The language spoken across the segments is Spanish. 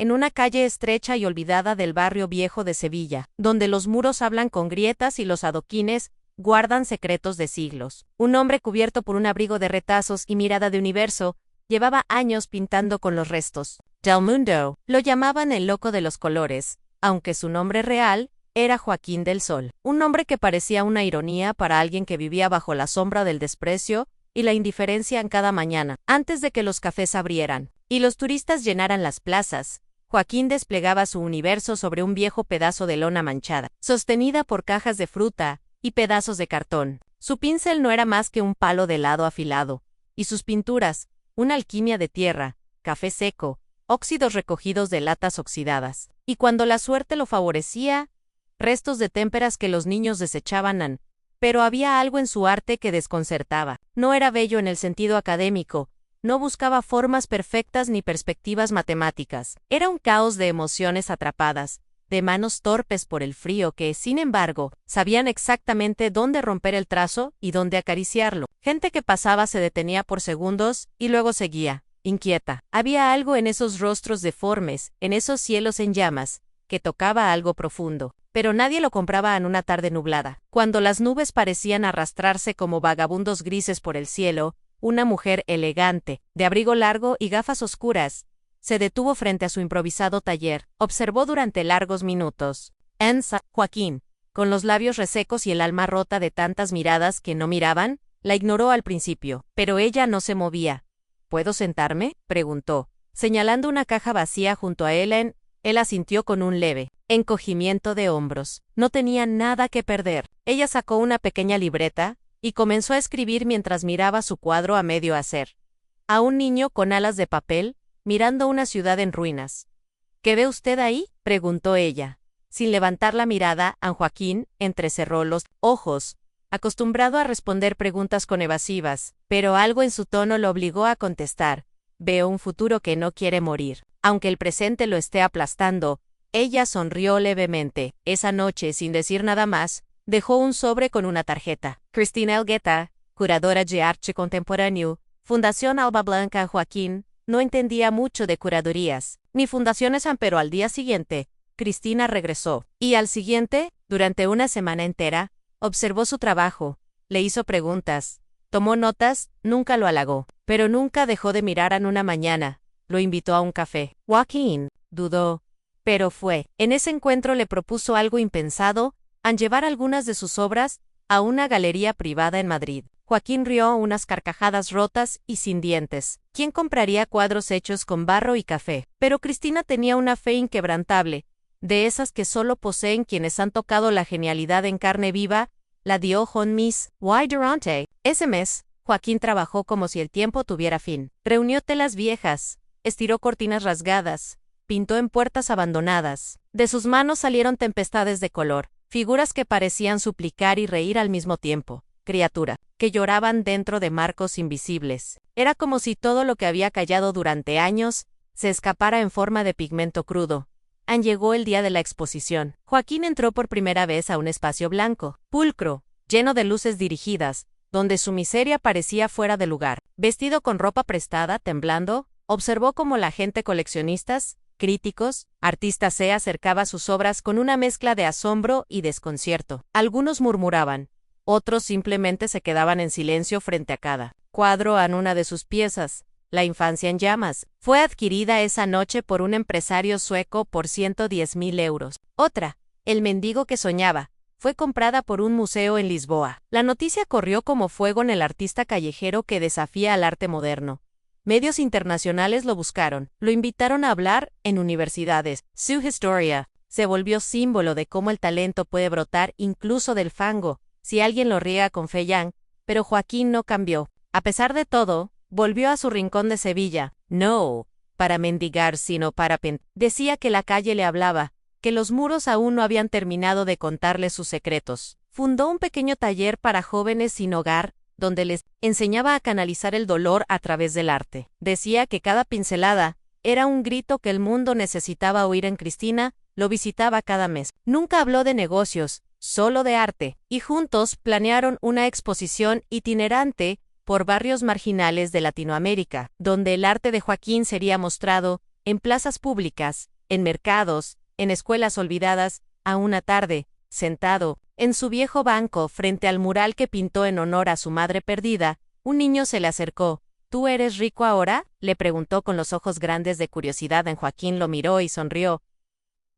en una calle estrecha y olvidada del barrio viejo de Sevilla, donde los muros hablan con grietas y los adoquines guardan secretos de siglos. Un hombre cubierto por un abrigo de retazos y mirada de universo, llevaba años pintando con los restos del mundo. Lo llamaban el loco de los colores, aunque su nombre real era Joaquín del Sol. Un nombre que parecía una ironía para alguien que vivía bajo la sombra del desprecio y la indiferencia en cada mañana. Antes de que los cafés abrieran y los turistas llenaran las plazas, Joaquín desplegaba su universo sobre un viejo pedazo de lona manchada, sostenida por cajas de fruta y pedazos de cartón. Su pincel no era más que un palo de helado afilado, y sus pinturas, una alquimia de tierra, café seco, óxidos recogidos de latas oxidadas. Y cuando la suerte lo favorecía, restos de témperas que los niños desechaban. Pero había algo en su arte que desconcertaba. No era bello en el sentido académico, no buscaba formas perfectas ni perspectivas matemáticas. Era un caos de emociones atrapadas, de manos torpes por el frío que, sin embargo, sabían exactamente dónde romper el trazo y dónde acariciarlo. Gente que pasaba se detenía por segundos y luego seguía, inquieta. Había algo en esos rostros deformes, en esos cielos en llamas, que tocaba algo profundo. Pero nadie lo compraba en una tarde nublada. Cuando las nubes parecían arrastrarse como vagabundos grises por el cielo, una mujer elegante, de abrigo largo y gafas oscuras, se detuvo frente a su improvisado taller. Observó durante largos minutos. Joaquín, con los labios resecos y el alma rota de tantas miradas que no miraban, la ignoró al principio, pero ella no se movía. ¿Puedo sentarme?, preguntó, señalando una caja vacía junto a él. Él asintió con un leve encogimiento de hombros. No tenía nada que perder. Ella sacó una pequeña libreta y comenzó a escribir mientras miraba su cuadro a medio hacer. A un niño con alas de papel, mirando una ciudad en ruinas. ¿Qué ve usted ahí?, preguntó ella. Sin levantar la mirada, Joaquín entrecerró los ojos, acostumbrado a responder preguntas con evasivas, pero algo en su tono lo obligó a contestar. Veo un futuro que no quiere morir. Aunque el presente lo esté aplastando. Ella sonrió levemente. Esa noche, sin decir nada más, dejó un sobre con una tarjeta. Cristina Elgueta, curadora de arte contemporáneo, Fundación Alba Blanca. Joaquín no entendía mucho de curadurías, ni fundaciones, pero al día siguiente, Cristina regresó. Y al siguiente, durante una semana entera, observó su trabajo, le hizo preguntas, tomó notas, nunca lo halagó, pero nunca dejó de mirar. Una mañana, lo invitó a un café. Joaquín dudó, pero fue. En ese encuentro le propuso algo impensado, llevar algunas de sus obras a una galería privada en Madrid. Joaquín rió unas carcajadas rotas y sin dientes. ¿Quién compraría cuadros hechos con barro y café? Pero Cristina tenía una fe inquebrantable, de esas que solo poseen quienes han tocado la genialidad en carne viva. La dio John Miss Y. Durante. Ese mes, Joaquín trabajó como si el tiempo tuviera fin. Reunió telas viejas, estiró cortinas rasgadas, pintó en puertas abandonadas. De sus manos salieron tempestades de color, figuras que parecían suplicar y reír al mismo tiempo, criatura, que lloraban dentro de marcos invisibles. Era como si todo lo que había callado durante años se escapara en forma de pigmento crudo. Llegó el día de la exposición. Joaquín entró por primera vez a un espacio blanco, pulcro, lleno de luces dirigidas, donde su miseria parecía fuera de lugar. Vestido con ropa prestada, temblando, observó cómo la gente, coleccionistas, críticos, artistas, se acercaba a sus obras con una mezcla de asombro y desconcierto. Algunos murmuraban, otros simplemente se quedaban en silencio frente a cada cuadro. Una de sus piezas, La infancia en llamas, fue adquirida esa noche por un empresario sueco por 110.000 euros. Otra, El mendigo que soñaba, fue comprada por un museo en Lisboa. La noticia corrió como fuego en el artista callejero que desafía al arte moderno. Medios internacionales lo buscaron, lo invitaron a hablar en universidades. Su historia se volvió símbolo de cómo el talento puede brotar incluso del fango, si alguien lo riega con fe. Pero Joaquín no cambió. A pesar de todo, volvió a su rincón de Sevilla, no para mendigar sino para pintar. Decía que la calle le hablaba, que los muros aún no habían terminado de contarle sus secretos. Fundó un pequeño taller para jóvenes sin hogar, donde les enseñaba a canalizar el dolor a través del arte. Decía que cada pincelada era un grito que el mundo necesitaba oír. En Cristina lo visitaba cada mes. Nunca habló de negocios, solo de arte, y juntos planearon una exposición itinerante por barrios marginales de Latinoamérica, donde el arte de Joaquín sería mostrado en plazas públicas, en mercados, en escuelas olvidadas, a una tarde, sentado, en su viejo banco frente al mural que pintó en honor a su madre perdida, un niño se le acercó. ¿Tú eres rico ahora?, le preguntó con los ojos grandes de curiosidad. Joaquín lo miró y sonrió.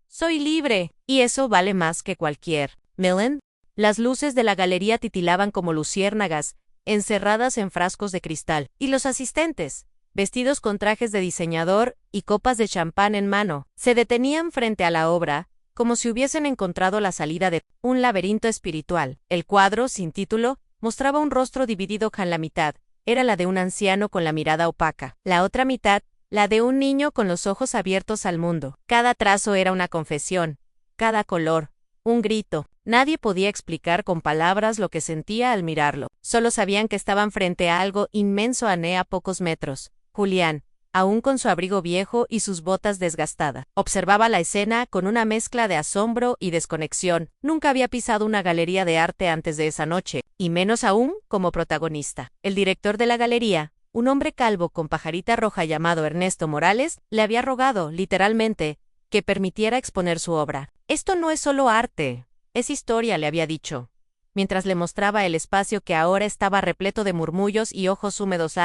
Soy libre, y eso vale más que cualquier. ¿Millen? Las luces de la galería titilaban como luciérnagas, encerradas en frascos de cristal, y los asistentes, vestidos con trajes de diseñador y copas de champán en mano, se detenían frente a la obra, como si hubiesen encontrado la salida de un laberinto espiritual. El cuadro, sin título, mostraba un rostro dividido en la mitad. Era la de un anciano con la mirada opaca. La otra mitad, la de un niño con los ojos abiertos al mundo. Cada trazo era una confesión. Cada color, un grito. Nadie podía explicar con palabras lo que sentía al mirarlo. Solo sabían que estaban frente a algo inmenso a pocos metros. Julián, aún con su abrigo viejo y sus botas desgastadas, observaba la escena con una mezcla de asombro y desconexión. Nunca había pisado una galería de arte antes de esa noche, y menos aún como protagonista. El director de la galería, un hombre calvo con pajarita roja llamado Ernesto Morales, le había rogado, literalmente, que permitiera exponer su obra. Esto no es solo arte, es historia, le había dicho, mientras le mostraba el espacio que ahora estaba repleto de murmullos y ojos húmedos.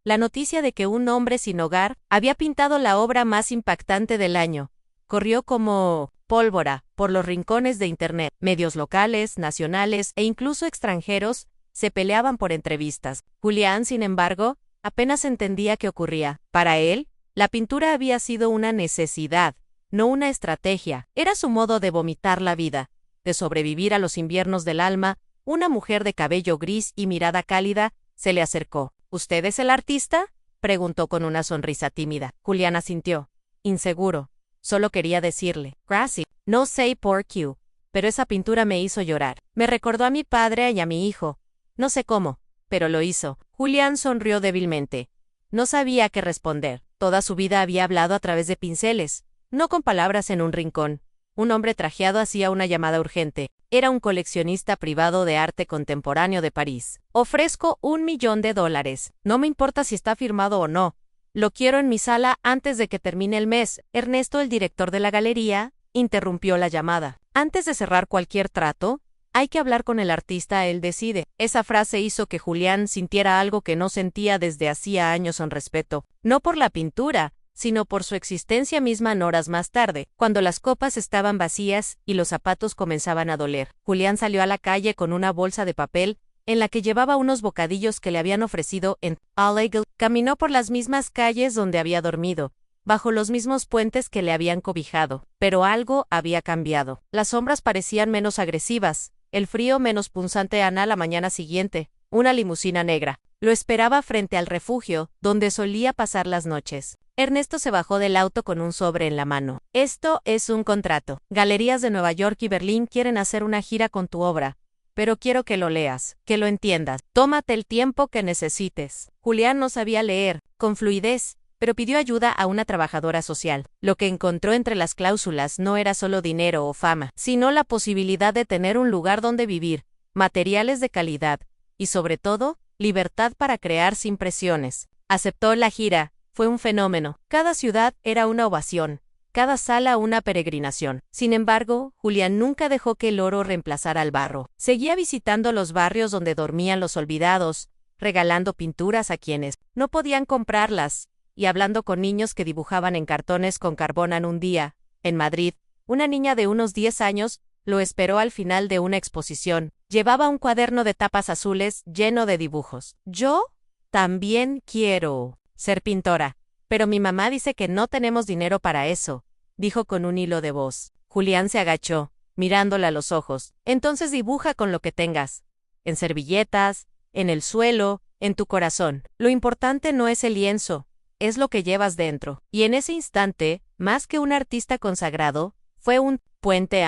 La noticia de que un hombre sin hogar había pintado la obra más impactante del año corrió como pólvora por los rincones de Internet. Medios locales, nacionales e incluso extranjeros se peleaban por entrevistas. Julián, sin embargo, apenas entendía qué ocurría. Para él, la pintura había sido una necesidad, no una estrategia. Era su modo de vomitar la vida, de sobrevivir a los inviernos del alma. Una mujer de cabello gris y mirada cálida se le acercó. ¿Usted es el artista?, preguntó con una sonrisa tímida. Julián asintió, inseguro. Solo quería decirle, gracias, no sé por qué, pero esa pintura me hizo llorar. Me recordó a mi padre y a mi hijo. No sé cómo, pero lo hizo. Julián sonrió débilmente. No sabía qué responder. Toda su vida había hablado a través de pinceles, no con palabras en un rincón. Un hombre trajeado hacía una llamada urgente. Era un coleccionista privado de arte contemporáneo de París. Ofrezco $1.000.000. No me importa si está firmado o no. Lo quiero en mi sala antes de que termine el mes. Ernesto, el director de la galería, interrumpió la llamada. Antes de cerrar cualquier trato, hay que hablar con el artista, él decide. Esa frase hizo que Julián sintiera algo que no sentía desde hacía años con respeto. No por la pintura, sino por su existencia misma. Horas más tarde, cuando las copas estaban vacías y los zapatos comenzaban a doler, Julián salió a la calle con una bolsa de papel en la que llevaba unos bocadillos que le habían ofrecido en Alegal. Caminó por las mismas calles donde había dormido, bajo los mismos puentes que le habían cobijado, pero algo había cambiado. Las sombras parecían menos agresivas, el frío menos punzante. La mañana siguiente, una limusina negra lo esperaba frente al refugio, donde solía pasar las noches. Ernesto se bajó del auto con un sobre en la mano. Esto es un contrato. Galerías de Nueva York y Berlín quieren hacer una gira con tu obra, pero quiero que lo leas, que lo entiendas. Tómate el tiempo que necesites. Julián no sabía leer con fluidez, pero pidió ayuda a una trabajadora social. Lo que encontró entre las cláusulas no era solo dinero o fama, sino la posibilidad de tener un lugar donde vivir, materiales de calidad y, sobre todo, libertad para crear sin presiones. Aceptó la gira. Fue un fenómeno. Cada ciudad era una ovación, cada sala una peregrinación. Sin embargo, Julián nunca dejó que el oro reemplazara al barro. Seguía visitando los barrios donde dormían los olvidados, regalando pinturas a quienes no podían comprarlas, y hablando con niños que dibujaban en cartones con carbón. Un día, en Madrid, una niña de unos 10 años lo esperó al final de una exposición. Llevaba un cuaderno de tapas azules lleno de dibujos. Yo también quiero ser pintora, pero mi mamá dice que no tenemos dinero para eso, dijo con un hilo de voz. Julián se agachó, mirándola a los ojos. Entonces dibuja con lo que tengas. En servilletas, en el suelo, en tu corazón. Lo importante no es el lienzo, es lo que llevas dentro. Y en ese instante, más que un artista consagrado, fue un puente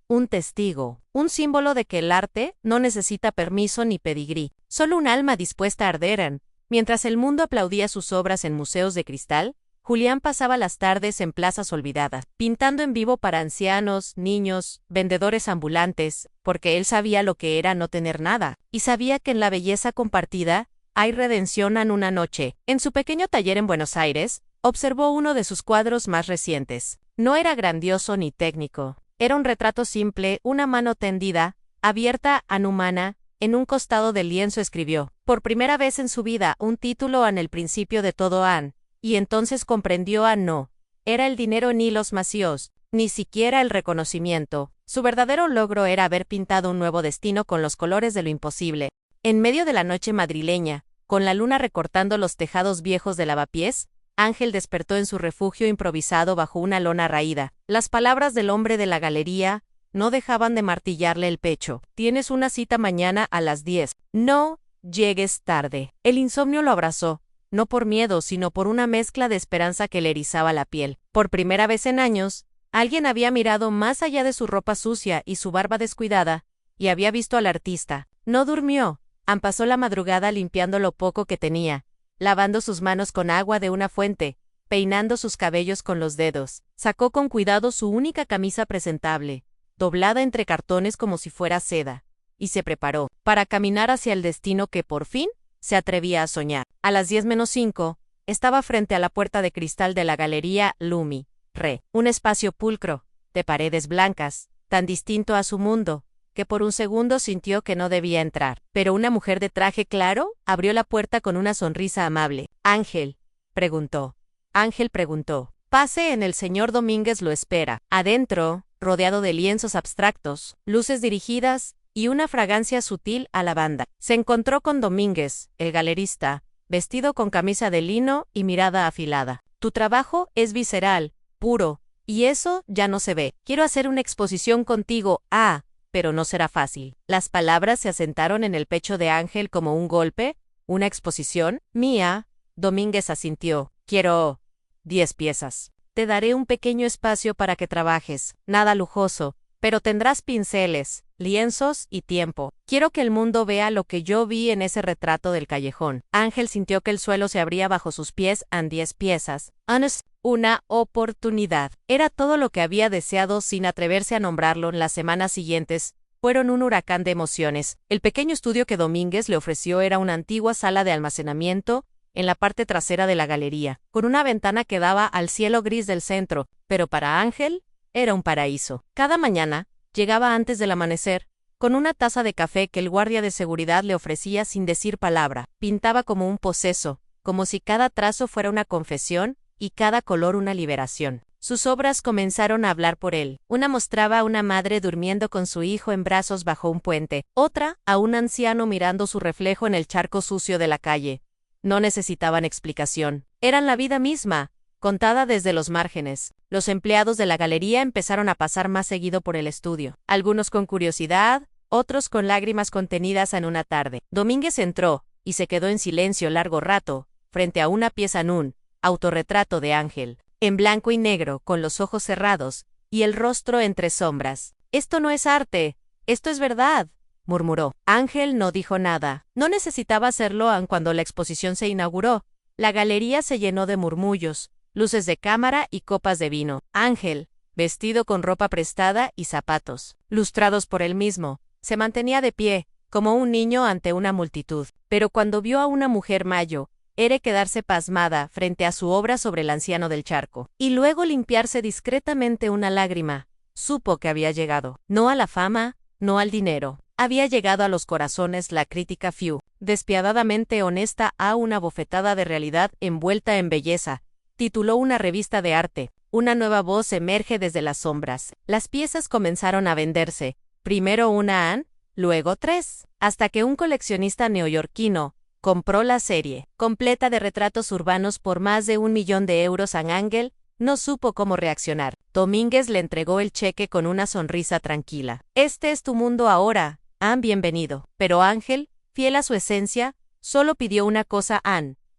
un testigo, un símbolo de que el arte no necesita permiso ni pedigrí, solo un alma dispuesta a arder. Mientras el mundo aplaudía sus obras en museos de cristal, Julián pasaba las tardes en plazas olvidadas, pintando en vivo para ancianos, niños, vendedores ambulantes, porque él sabía lo que era no tener nada, y sabía que en la belleza compartida hay redención. Una noche, en su pequeño taller en Buenos Aires, Observó uno de sus cuadros más recientes. No era grandioso ni técnico. Era un retrato simple, una mano tendida, abierta, anhumana. En un costado del lienzo escribió, por primera vez en su vida, un título en el principio de todo an, y entonces comprendió no. Era el dinero ni los macíos, ni siquiera el reconocimiento. Su verdadero logro era haber pintado un nuevo destino con los colores de lo imposible. En medio de la noche madrileña, con la luna recortando los tejados viejos de lavapiés, Ángel despertó en su refugio improvisado bajo una lona raída. Las palabras del hombre de la galería no dejaban de martillarle el pecho. Tienes una cita mañana a las 10. No llegues tarde. El insomnio lo abrazó, no por miedo, sino por una mezcla de esperanza que le erizaba la piel. Por primera vez en años, alguien había mirado más allá de su ropa sucia y su barba descuidada, y había visto al artista. No durmió. Pasó la madrugada limpiando lo poco que tenía, lavando sus manos con agua de una fuente, peinando sus cabellos con los dedos. Sacó con cuidado su única camisa presentable, doblada entre cartones como si fuera seda, y se preparó para caminar hacia el destino que por fin se atrevía a soñar. A las 10:05, estaba frente a la puerta de cristal de la galería Lumi, un espacio pulcro, de paredes blancas, tan distinto a su mundo, que por un segundo sintió que no debía entrar. Pero una mujer de traje claro abrió la puerta con una sonrisa amable. Ángel preguntó. Pase, en el señor Domínguez lo espera. Adentro, rodeado de lienzos abstractos, luces dirigidas y una fragancia sutil a lavanda, se encontró con Domínguez, el galerista, vestido con camisa de lino y mirada afilada. Tu trabajo es visceral, puro, y eso ya no se ve. Quiero hacer una exposición contigo, pero no será fácil. Las palabras se asentaron en el pecho de Ángel como un golpe. ¿Una exposición? Mía. Domínguez asintió. Quiero 10 piezas. Te daré un pequeño espacio para que trabajes. Nada lujoso, pero tendrás pinceles, lienzos y tiempo. Quiero que el mundo vea lo que yo vi en ese retrato del callejón. Ángel sintió que el suelo se abría bajo sus pies. 10 piezas. Una oportunidad. Era todo lo que había deseado sin atreverse a nombrarlo. Las semanas siguientes fueron un huracán de emociones. El pequeño estudio que Domínguez le ofreció era una antigua sala de almacenamiento en la parte trasera de la galería, con una ventana que daba al cielo gris del centro, pero para Ángel era un paraíso. Cada mañana llegaba antes del amanecer, con una taza de café que el guardia de seguridad le ofrecía sin decir palabra. Pintaba como un poseso, como si cada trazo fuera una confesión y cada color una liberación. Sus obras comenzaron a hablar por él. Una mostraba a una madre durmiendo con su hijo en brazos bajo un puente, otra a un anciano mirando su reflejo en el charco sucio de la calle. No necesitaban explicación. Eran la vida misma, contada desde los márgenes. Los empleados de la galería empezaron a pasar más seguido por el estudio, algunos con curiosidad, otros con lágrimas contenidas en una tarde. Domínguez entró, y se quedó en silencio largo rato, frente a una pieza en un autorretrato de Ángel, en blanco y negro, con los ojos cerrados, y el rostro entre sombras. Esto no es arte, esto es verdad, murmuró. Ángel no dijo nada. No necesitaba hacerlo aun cuando la exposición se inauguró. La galería se llenó de murmullos, luces de cámara y copas de vino. Ángel, vestido con ropa prestada y zapatos, lustrados por él mismo, se mantenía de pie, como un niño ante una multitud. Pero cuando vio a una mujer mayo, era quedarse pasmada frente a su obra sobre el anciano del charco, y luego limpiarse discretamente una lágrima. Supo que había llegado, no a la fama, no al dinero. Había llegado a los corazones la crítica Few, despiadadamente honesta, a una bofetada de realidad envuelta en belleza. Tituló una revista de arte. Una nueva voz emerge desde las sombras. Las piezas comenzaron a venderse. Primero una luego 3, hasta que un coleccionista neoyorquino compró la serie completa de retratos urbanos por más de 1.000.000 de euros. Ángel no supo cómo reaccionar. Domínguez le entregó el cheque con una sonrisa tranquila. Este es tu mundo ahora, bienvenido. Pero Ángel, fiel a su esencia, solo pidió una cosa,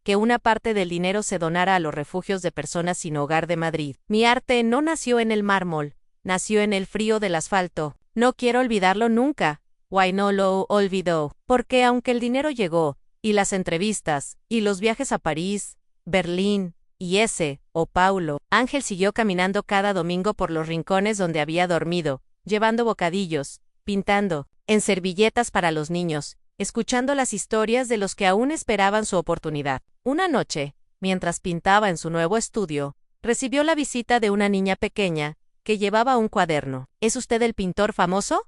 que una parte del dinero se donara a los refugios de personas sin hogar de Madrid. Mi arte no nació en el mármol, nació en el frío del asfalto. No quiero olvidarlo nunca. Why no lo olvidó? Porque aunque el dinero llegó, y las entrevistas, y los viajes a París, Berlín, y Paulo, Ángel siguió caminando cada domingo por los rincones donde había dormido, llevando bocadillos, pintando, en servilletas para los niños, escuchando las historias de los que aún esperaban su oportunidad. Una noche, mientras pintaba en su nuevo estudio, recibió la visita de una niña pequeña, que llevaba un cuaderno. ¿Es usted el pintor famoso?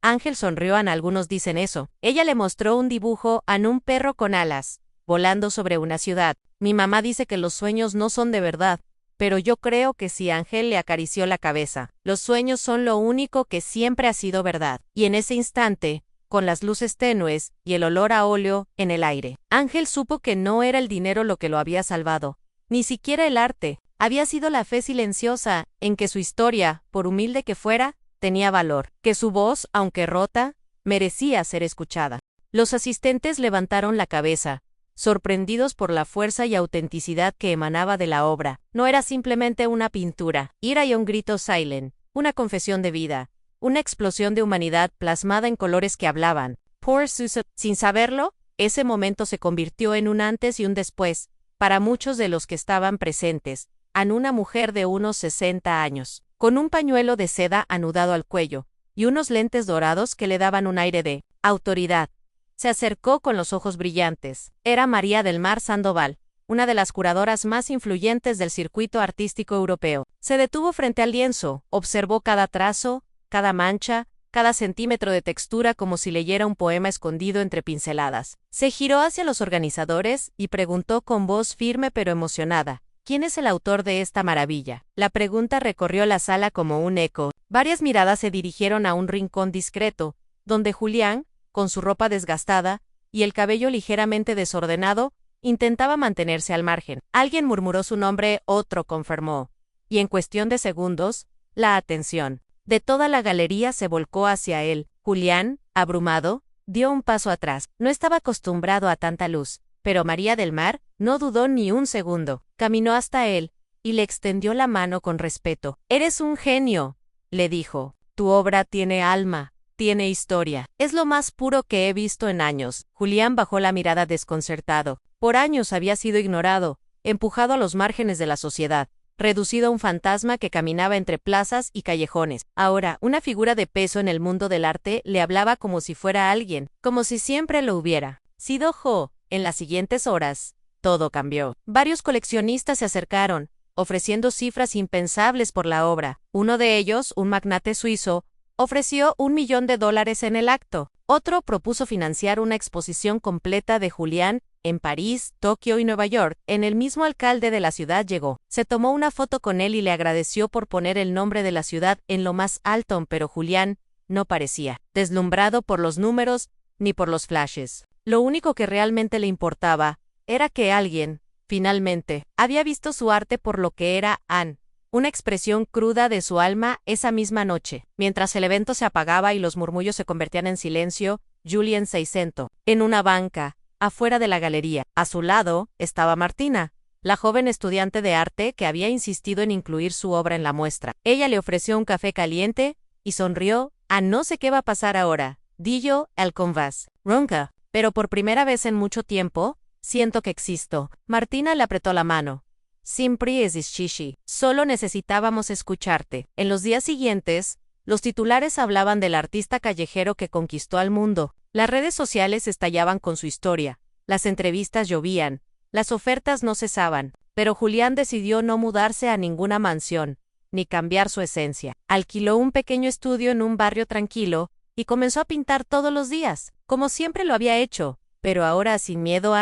Ángel sonrió. Algunos dicen eso. Ella le mostró un dibujo a un perro con alas, volando sobre una ciudad. Mi mamá dice que los sueños no son de verdad, pero yo creo que sí. Ángel le acarició la cabeza. Los sueños son lo único que siempre ha sido verdad. Y en ese instante, con las luces tenues y el olor a óleo en el aire, Ángel supo que no era el dinero lo que lo había salvado, ni siquiera el arte. Había sido la fe silenciosa en que su historia, por humilde que fuera, tenía valor, que su voz, aunque rota, merecía ser escuchada. Los asistentes levantaron la cabeza, sorprendidos por la fuerza y autenticidad que emanaba de la obra. No era simplemente una pintura, era un grito silent, una confesión de vida, una explosión de humanidad plasmada en colores que hablaban. Poor Susan. Sin saberlo, ese momento se convirtió en un antes y un después, para muchos de los que estaban presentes, en una mujer de unos 60 años, con un pañuelo de seda anudado al cuello, y unos lentes dorados que le daban un aire de autoridad. Se acercó con los ojos brillantes. Era María del Mar Sandoval, una de las curadoras más influyentes del circuito artístico europeo. Se detuvo frente al lienzo, observó cada trazo, cada mancha, cada centímetro de textura como si leyera un poema escondido entre pinceladas. Se giró hacia los organizadores y preguntó con voz firme pero emocionada: ¿quién es el autor de esta maravilla? La pregunta recorrió la sala como un eco. Varias miradas se dirigieron a un rincón discreto, donde Julián, con su ropa desgastada y el cabello ligeramente desordenado, intentaba mantenerse al margen. Alguien murmuró su nombre, otro confirmó, y en cuestión de segundos, la atención de toda la galería se volcó hacia él. Julián, abrumado, dio un paso atrás. No estaba acostumbrado a tanta luz, pero María del Mar no dudó ni un segundo. Caminó hasta él y le extendió la mano con respeto. «Eres un genio», le dijo. «Tu obra tiene alma, tiene historia. Es lo más puro que he visto en años». Julián bajó la mirada desconcertado. Por años había sido ignorado, empujado a los márgenes de la sociedad, reducido a un fantasma que caminaba entre plazas y callejones. Ahora, una figura de peso en el mundo del arte le hablaba como si fuera alguien, como si siempre lo hubiera sido. En las siguientes horas, todo cambió. Varios coleccionistas se acercaron, ofreciendo cifras impensables por la obra. Uno de ellos, un magnate suizo, ofreció $1 millón en el acto. Otro propuso financiar una exposición completa de Julián en París, Tokio y Nueva York. En el mismo alcalde de la ciudad llegó. Se tomó una foto con él y le agradeció por poner el nombre de la ciudad en lo más alto, pero Julián no parecía deslumbrado por los números ni por los flashes. Lo único que realmente le importaba era que alguien, finalmente, había visto su arte por lo que era, una expresión cruda de su alma esa misma noche. Mientras el evento se apagaba y los murmullos se convertían en silencio, Julien se sentó en una banca, afuera de la galería. A su lado estaba Martina, la joven estudiante de arte que había insistido en incluir su obra en la muestra. Ella le ofreció un café caliente y sonrió. No sé qué va a pasar ahora, dijo el convás. Ronca, pero por primera vez en mucho tiempo, siento que existo. Martina le apretó la mano. Siempre es chichi. Solo necesitábamos escucharte. En los días siguientes, los titulares hablaban del artista callejero que conquistó al mundo. Las redes sociales estallaban con su historia. Las entrevistas llovían. Las ofertas no cesaban. Pero Julián decidió no mudarse a ninguna mansión, ni cambiar su esencia. Alquiló un pequeño estudio en un barrio tranquilo y comenzó a pintar todos los días, como siempre lo había hecho. Pero ahora, sin miedo,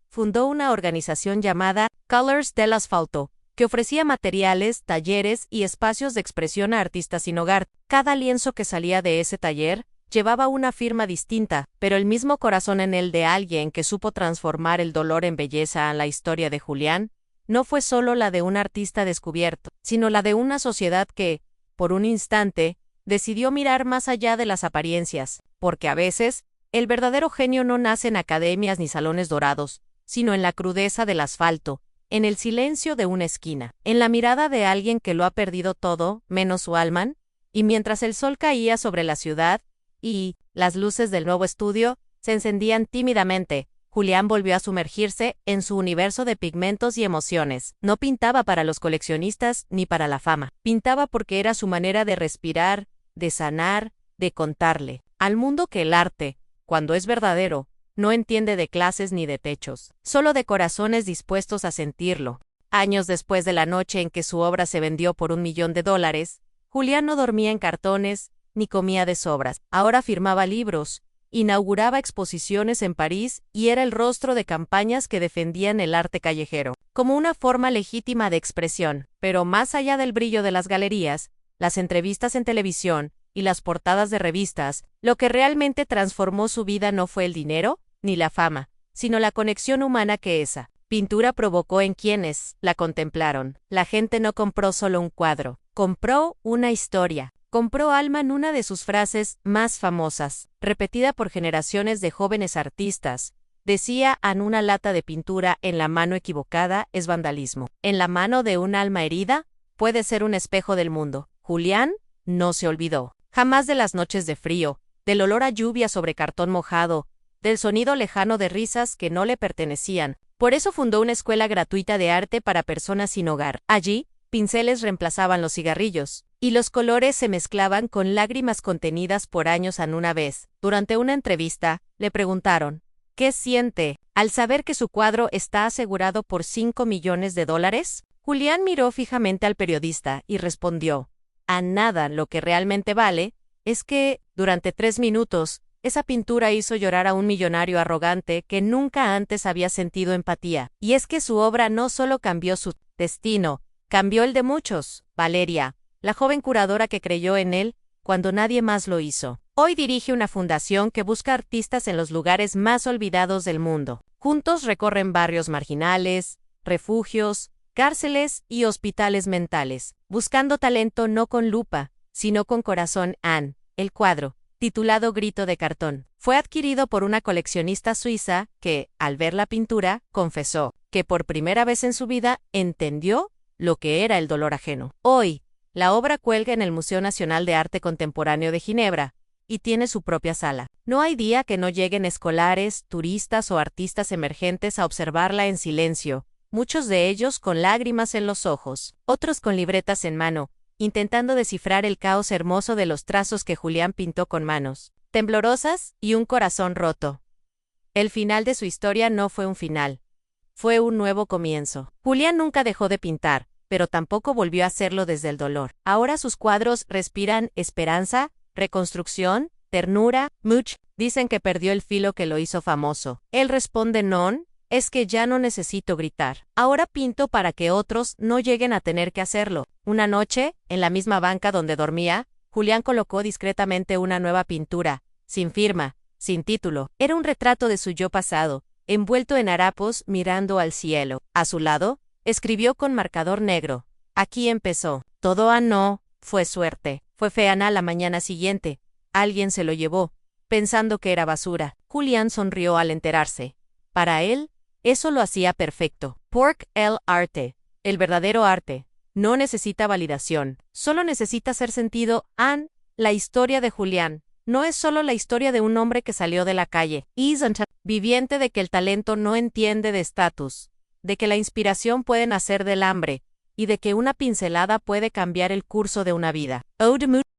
fundó una organización llamada Colors del Asfalto, que ofrecía materiales, talleres y espacios de expresión a artistas sin hogar. Cada lienzo que salía de ese taller llevaba una firma distinta, pero el mismo corazón en él de alguien que supo transformar el dolor en belleza. La historia de Julián no fue solo la de un artista descubierto, sino la de una sociedad que, por un instante, decidió mirar más allá de las apariencias, porque a veces, el verdadero genio no nace en academias ni salones dorados, sino en la crudeza del asfalto, en el silencio de una esquina, en la mirada de alguien que lo ha perdido todo, menos su alma. Y mientras el sol caía sobre la ciudad, y las luces del nuevo estudio se encendían tímidamente, Julián volvió a sumergirse en su universo de pigmentos y emociones. No pintaba para los coleccionistas ni para la fama. Pintaba porque era su manera de respirar, de sanar, de contarle al mundo que el arte, cuando es verdadero, no entiende de clases ni de techos, solo de corazones dispuestos a sentirlo. Años después de la noche en que su obra se vendió por $1.000.000, Julián no dormía en cartones, ni comía de sobras. Ahora firmaba libros, inauguraba exposiciones en París y era el rostro de campañas que defendían el arte callejero, como una forma legítima de expresión. Pero más allá del brillo de las galerías, las entrevistas en televisión y las portadas de revistas, lo que realmente transformó su vida no fue el dinero, ni la fama, sino la conexión humana que esa pintura provocó en quienes la contemplaron. La gente no compró solo un cuadro, compró una historia. Compró alma en una de sus frases más famosas, repetida por generaciones de jóvenes artistas. Decía: en una lata de pintura en la mano equivocada es vandalismo. En la mano de un alma herida puede ser un espejo del mundo. Julián no se olvidó jamás de las noches de frío, del olor a lluvia sobre cartón mojado, del sonido lejano de risas que no le pertenecían. Por eso fundó una escuela gratuita de arte para personas sin hogar. Allí, pinceles reemplazaban los cigarrillos, y los colores se mezclaban con lágrimas contenidas por años en una vez. Durante una entrevista, le preguntaron, ¿qué siente al saber que su cuadro está asegurado por $5 millones? Julián miró fijamente al periodista y respondió, a nada. Lo que realmente vale es que, durante 3 minutos, esa pintura hizo llorar a un millonario arrogante que nunca antes había sentido empatía. Y es que su obra no solo cambió su destino, cambió el de muchos. Valeria, la joven curadora que creyó en él cuando nadie más lo hizo, hoy dirige una fundación que busca artistas en los lugares más olvidados del mundo. Juntos recorren barrios marginales, refugios, cárceles y hospitales mentales, buscando talento no con lupa, sino con corazón. El cuadro, titulado Grito de cartón, fue adquirido por una coleccionista suiza que, al ver la pintura, confesó que por primera vez en su vida entendió lo que era el dolor ajeno. Hoy, la obra cuelga en el Museo Nacional de Arte Contemporáneo de Ginebra y tiene su propia sala. No hay día que no lleguen escolares, turistas o artistas emergentes a observarla en silencio, muchos de ellos con lágrimas en los ojos, otros con libretas en mano, intentando descifrar el caos hermoso de los trazos que Julián pintó con manos temblorosas y un corazón roto. El final de su historia no fue un final, fue un nuevo comienzo. Julián nunca dejó de pintar, pero tampoco volvió a hacerlo desde el dolor. Ahora sus cuadros respiran esperanza, reconstrucción, ternura. Muchos dicen que perdió el filo que lo hizo famoso. Él responde: no, es que ya no necesito gritar. Ahora pinto para que otros no lleguen a tener que hacerlo. Una noche, en la misma banca donde dormía, Julián colocó discretamente una nueva pintura, sin firma, sin título. Era un retrato de su yo pasado, envuelto en harapos, mirando al cielo. A su lado, escribió con marcador negro: aquí empezó. Todo. No fue suerte. Fue feana. La mañana siguiente, alguien se lo llevó, pensando que era basura. Julián sonrió al enterarse. Para él, eso lo hacía perfecto. Porque el arte, el verdadero arte, no necesita validación, solo necesita ser sentido. La historia de Julián no es solo la historia de un hombre que salió de la calle, viviente de que el talento no entiende de estatus, de que la inspiración puede nacer del hambre, y de que una pincelada puede cambiar el curso de una vida. Ode